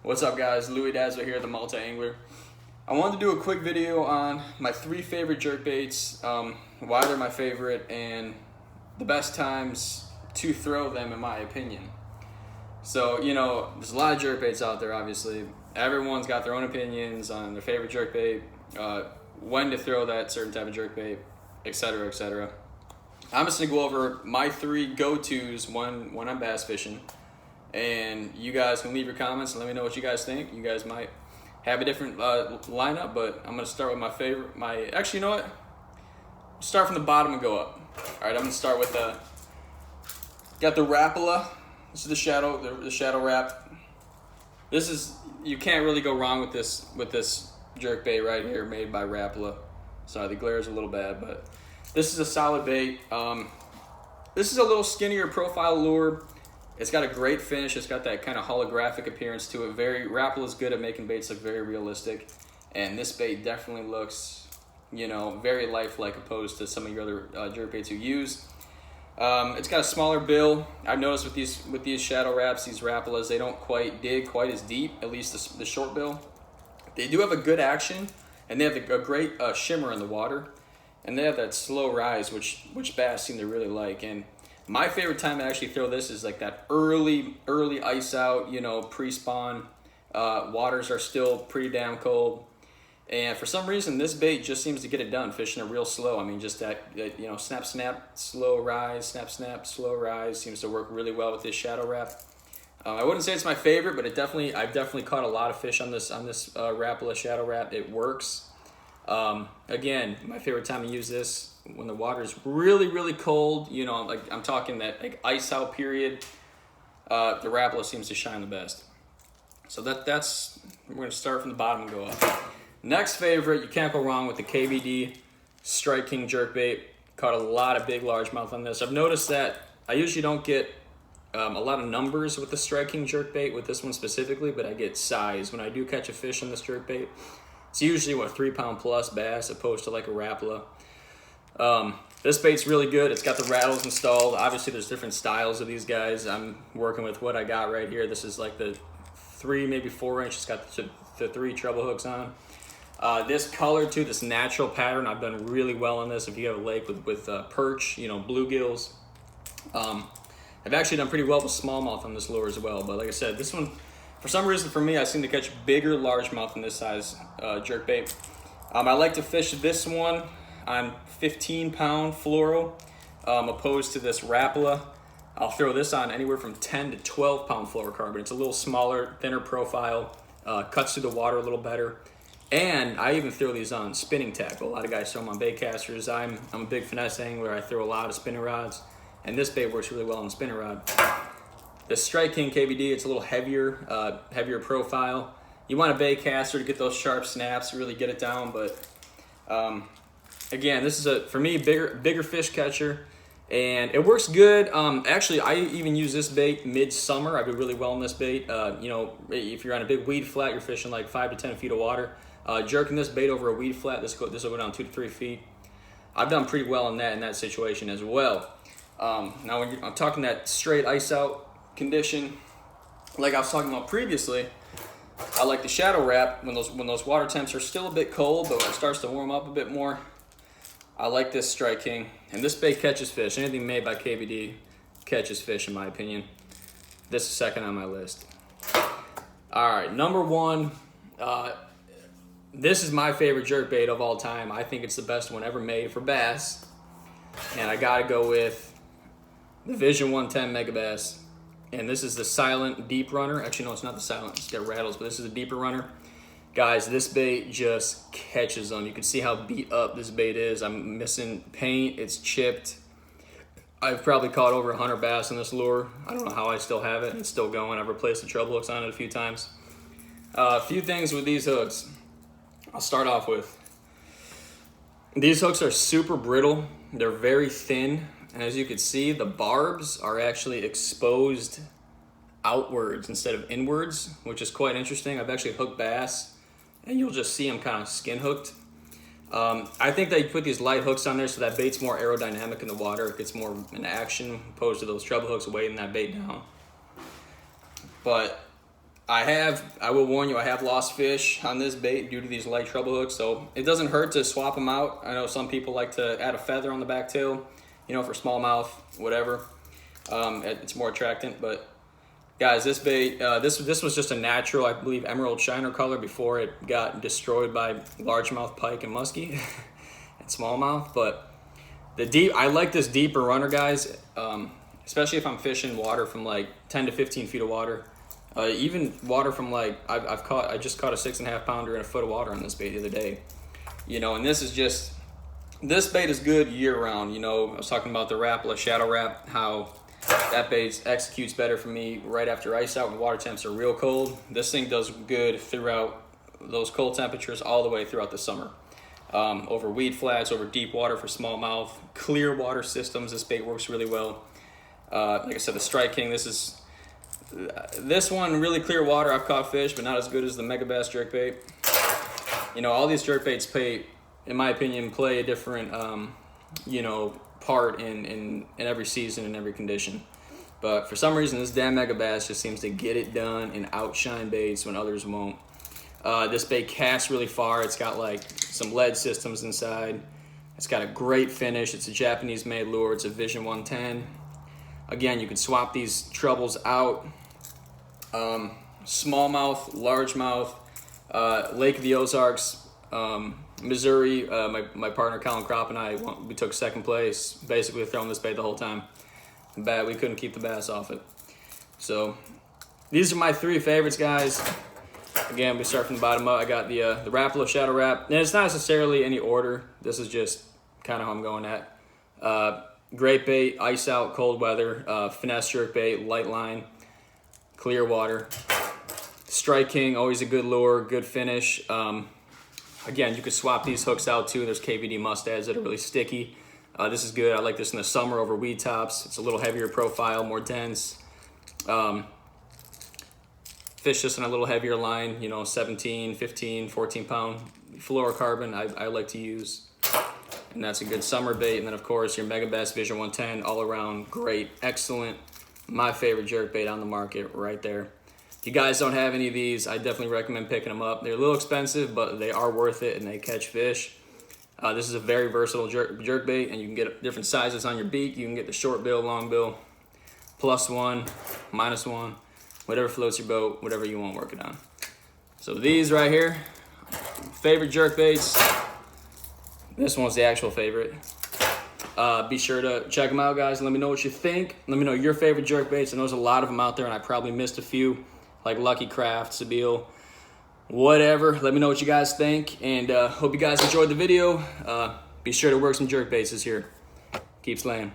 What's up, guys? Louis Dazzler here, the Multi Angler. I wanted to do a quick video on my 3 favorite jerkbaits, why they're my favorite, and the best times to throw them, in my opinion. So, you know, there's a lot of jerkbaits out there, obviously. Everyone's got their own opinions on their favorite jerkbait, when to throw that certain type of jerkbait, etc., etc. I'm just gonna go over my 3 go-tos when I'm bass fishing. And you guys can leave your comments and let me know what you guys think. You guys might have a different lineup, but I'm gonna start with my favorite. Actually, you know what? Start from the bottom and go up. All right, I'm gonna start with got the Rapala. This is the Shadow Rap. You can't really go wrong with this jerkbait right here, made by Rapala. Sorry, the glare is a little bad, but this is a solid bait. This is a little skinnier profile lure. It's got a great finish. It's got that kind of holographic appearance to it. Rapala is good at making baits look very realistic, and this bait definitely looks, you know, very lifelike opposed to some of your other jerkbaits you use. It's got a smaller bill. I've noticed with these Shadow Raps, these Rapalas, they don't quite dig quite as deep. At least the short bill. They do have a good action, and they have a great shimmer in the water, and they have that slow rise, which bass seem to really like. And my favorite time to actually throw this is like that early ice out, you know, pre-spawn. Waters are still pretty damn cold. And for some reason, this bait just seems to get it done, fishing it real slow. I mean, just that you know, snap, snap, slow rise, snap, snap, slow rise seems to work really well with this Shadow Rap. I wouldn't say it's my favorite, but I've definitely caught a lot of fish on this Rapala Shadow Rap. It works. Again, my favorite time to use this when the water is really cold. You know, like I'm talking that like ice out period. The Rapala seems to shine the best. So that's we're gonna start from the bottom and go up. Next favorite, you can't go wrong with the KVD Strike King jerkbait. Caught a lot of big largemouth on this. I've noticed that I usually don't get a lot of numbers with the Strike King jerkbait, with this one specifically, but I get size. When I do catch a fish on this jerkbait, it's usually, 3-pound plus bass opposed to like a Rapala. This bait's really good. It's got the rattles installed. Obviously, there's different styles of these guys. I'm working with what I got right here. This is like the 3, maybe 4 inch. It's got the 3 treble hooks on. This color too, this natural pattern, I've done really well on this. If you have a lake with perch, you know, bluegills. I've actually done pretty well with smallmouth on this lure as well. But like I said, this one, for some reason for me, I seem to catch bigger largemouth in this size jerkbait. I like to fish this one on 15-pound fluoro, opposed to this Rapala. I'll throw this on anywhere from 10 to 12-pound fluorocarbon. It's a little smaller, thinner profile, cuts through the water a little better. And I even throw these on spinning tackle. A lot of guys throw them on bait casters. I'm a big finesse angler. I throw a lot of spinning rods, and this bait works really well on a spinning rod. The Strike King KVD, it's a little heavier profile. You want a bait caster to get those sharp snaps, really get it down. But again, this is for me, bigger fish catcher, and it works good. Actually, I even use this bait midsummer. I do really well on this bait. You know, if you're on a big weed flat, you're fishing like 5 to 10 feet of water. Jerking this bait over a weed flat, this will go down 2 to 3 feet. I've done pretty well in that situation as well. Now, when I'm talking that straight ice out condition, like I was talking about previously, I like the Shadow Rap when those water temps are still a bit cold, but when it starts to warm up a bit more. I like this Strike King, and this bait catches fish. Anything made by KVD catches fish, in my opinion. This is second on my list. All right, number 1. This is my favorite jerkbait of all time. I think it's the best one ever made for bass, and I gotta go with the Vision 110 Megabass. And this is the Silent Deep Runner. Actually, no, it's not the Silent. It's got rattles, but this is a deeper runner. Guys, this bait just catches them. You can see how beat up this bait is. I'm missing paint. It's chipped. I've probably caught over 100 bass on this lure. I don't know how I still have it. It's still going. I've replaced the treble hooks on it a few times. A few things with these hooks. I'll start off with. These hooks are super brittle. They're very thin. And as you can see, the barbs are actually exposed outwards instead of inwards, which is quite interesting. I've actually hooked bass, and you'll just see them kind of skin hooked. I think they put these light hooks on there so that bait's more aerodynamic in the water. It gets more in action opposed to those treble hooks weighing that bait down. But I will warn you, I have lost fish on this bait due to these light treble hooks, so it doesn't hurt to swap them out. I know some people like to add a feather on the back tail, you know, for smallmouth, whatever. It's more attractant, but guys, this bait, this was just a natural, I believe, emerald shiner color before it got destroyed by largemouth pike and muskie and smallmouth. But I like this deeper runner, guys, especially if I'm fishing water from like 10 to 15 feet of water. Even water from like, I just caught a 6.5 pounder in a foot of water on this bait the other day. You know, and this bait is good year round. You know, I was talking about the Rapala Shadow Rap, how that bait executes better for me right after ice out when water temps are real cold. This thing does good throughout those cold temperatures all the way throughout the summer. Over weed flats, over deep water for smallmouth, clear water systems, this bait works really well. Like I said, the Strike King, this one, really clear water, I've caught fish, but not as good as the Megabass jerkbait. You know, all these jerkbaits in my opinion, play a different, you know, part in every season and every condition. But for some reason, this damn Megabass just seems to get it done and outshine baits when others won't. This bait casts really far. It's got like some lead systems inside. It's got a great finish. It's a Japanese-made lure. It's a Vision 110. Again, you can swap these trebles out. Smallmouth, largemouth, Lake of the Ozarks, Missouri. My partner Colin Kropp and I, we took second place, basically throwing this bait the whole time. Bad, we couldn't keep the bass off it. So these are my three favorites, guys. Again, we start from the bottom up. I got the Rapala Shadow Rap, and it's not necessarily any order. This is just kind of how I'm going at. Great bait, ice out, cold weather, finesse jerk bait, light line, clear water. Strike King, always a good lure, good finish. Again, you could swap these hooks out too. There's KVD mustads that are really sticky. This is good. I like this in the summer over weed tops. It's a little heavier profile, more dense. Fish just in a little heavier line, you know, 17, 15, 14 pound fluorocarbon I like to use. And that's a good summer bait. And then of course your Megabass Vision 110, all around great, excellent. My favorite jerk bait on the market right there. If you guys don't have any of these, I definitely recommend picking them up. They're a little expensive, but they are worth it and they catch fish. This is a very versatile jerk bait, and you can get different sizes on your beak. You can get the short bill, long bill, +1, -1, whatever floats your boat, whatever you want to work it on. So these right here, favorite jerk baits. This one's the actual favorite. Be sure to check them out, guys, and let me know what you think. Let me know your favorite jerk baits. I know there's a lot of them out there, and I probably missed a few, like Lucky Craft, Sebile, whatever. Let me know what you guys think, and hope you guys enjoyed the video. Be sure to work some jerk baits this year. Keep slaying.